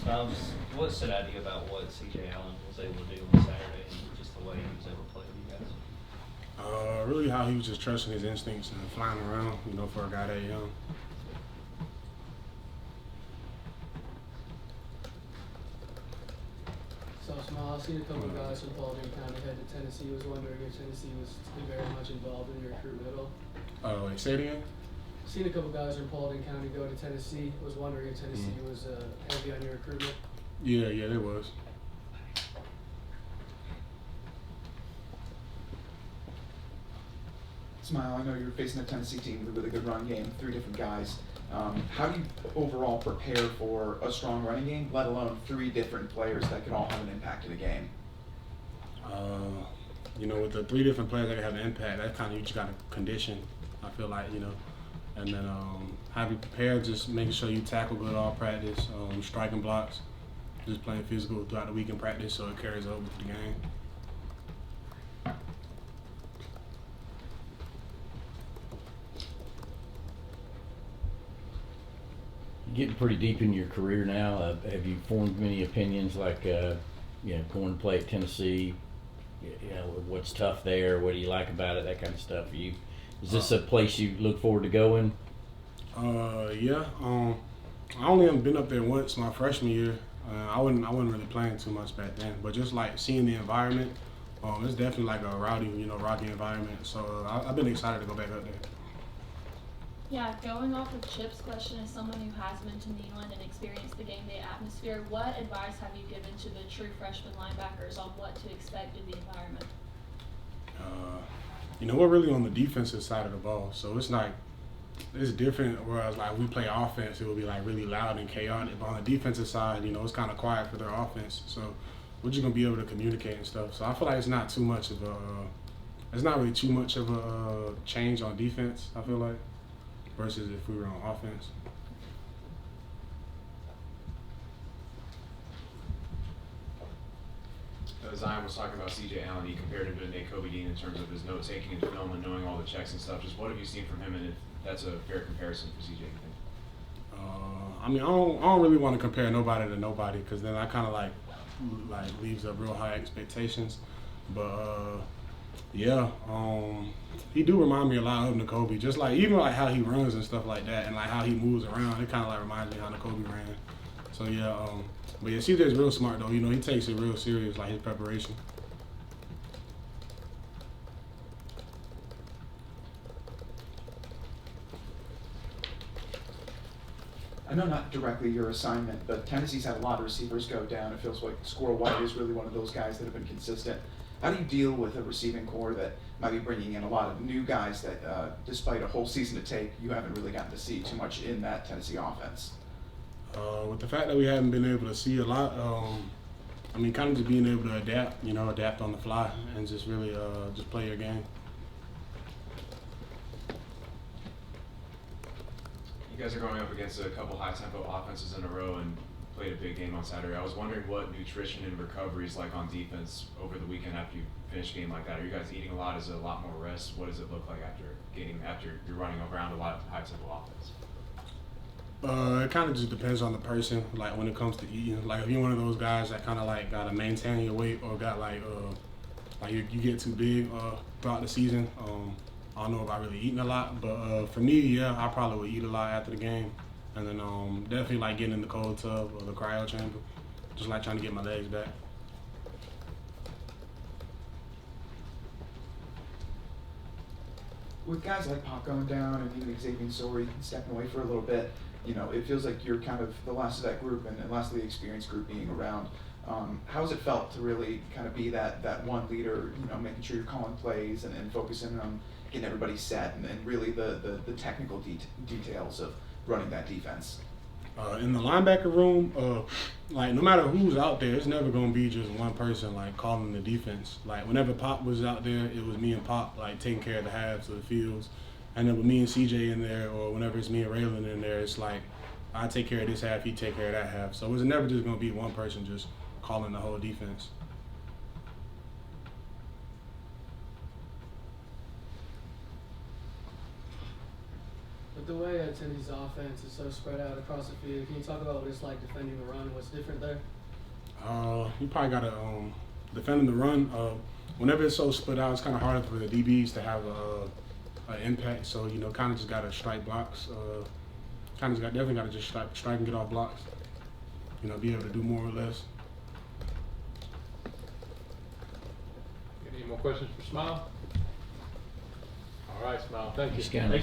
Smiles, what stood out to you about what C.J. Allen was able to do on Saturday and just the way he was able to play with you guys? Really how he was just trusting his instincts and flying around, for a guy that young. So Smael, I've seen a couple of guys from Baldwin County head to Tennessee. Was wondering if Tennessee was very much involved in your recruitment at all. Wait, say it again? Seen a couple of guys from Paulding County go to Tennessee. Was wondering if Tennessee was heavy on your recruitment. Yeah, there was. Smael, I know you're facing a Tennessee team with a really good run game, 3 different guys. How do you overall prepare for a strong running game, let alone 3 different players that can all have an impact in a game? With the 3 different players that can have an impact, that kind of you just got to condition, I feel like, and then how you prepare, just making sure you tackle good all practice, striking blocks, just playing physical throughout the week in practice so it carries over to the game. Getting pretty deep in your career now. Have you formed many opinions, like going to play at Tennessee? What's tough there? What do you like about it? That kind of stuff. Is this a place you look forward to going? Yeah. I only have been up there once my freshman year. I wasn't really playing too much back then, but just like seeing the environment, it's definitely like a rowdy, rocky environment. So I've been excited to go back up there. Yeah, going off of Chip's question, as someone who has been to Neyland and experienced the game day atmosphere, what advice have you given to the true freshman linebackers on what to expect in the environment? We're really on the defensive side of the ball, so it's different. Whereas like we play offense, it will be like really loud and chaotic. But on the defensive side, it's kind of quiet for their offense. So we're just gonna be able to communicate and stuff. So I feel like it's not really too much of a change on defense. I feel like. Versus if we were on offense. Zion was talking about C.J. Allen. He compared him to Allen-Nakobe Dean in terms of his note-taking and film and knowing all the checks and stuff. Just what have you seen from him, and if that's a fair comparison for C.J., you think? I don't really want to compare nobody to nobody, because then I kind of like leaves up real high expectations. But yeah, he do remind me a lot of Nakobe. Just like even like how he runs and stuff like that, and like how he moves around. It kind of like reminds me how Nakobe ran. So yeah, but yeah, CJ's real smart though. He takes it real serious, like his preparation. I know not directly your assignment, but Tennessee's had a lot of receivers go down. It feels like Squirrel White is really one of those guys that have been consistent. How do you deal with a receiving core that might be bringing in a lot of new guys that, despite a whole season of tape, you haven't really gotten to see too much in that Tennessee offense? With the fact that we haven't been able to see a lot, kind of just being able to adapt on the fly and just really just play your game. You guys are going up against a couple high-tempo offenses in a row and played a big game on Saturday. I was wondering what nutrition and recovery is like on defense over the weekend after you finish a game like that. Are you guys eating a lot? Is it a lot more rest? What does it look like after you're running around a lot of high-tempo offense? It kind of just depends on the person. Like when it comes to eating, like if you're one of those guys that kind of like gotta maintain your weight or got like you get too big throughout the season. I don't know if I really eating a lot, but for me, yeah, I probably would eat a lot after the game. And then definitely like getting in the cold tub or the cryo chamber, just like trying to get my legs back. With guys like Pop going down and even Xavier Sorey stepping away for a little bit, it feels like you're kind of the last of that group and last of the experienced group being around. How's it felt to really kind of be that one leader, making sure you're calling plays and focusing on getting everybody set and really the technical details of running that defense? In the linebacker room, like no matter who's out there, it's never gonna be just one person like calling the defense. Like whenever Pop was out there, it was me and Pop like taking care of the halves of the fields, and then with me and CJ in there, or whenever it's me and Raylan in there, it's like I take care of this half, he take care of that half. So it's never just gonna be one person just calling the whole defense. The With the way Tennessee's offense is so spread out across the field, can you talk about what it's like defending the run? What's different there? You probably got to defending the run. Whenever it's so split out, it's kind of harder for the DBs to have an impact. So kind of just got to strike blocks. Definitely got to just strike and get off blocks. Be able to do more or less. Any more questions for Smael? All right, Smael. Thank you. He's kinda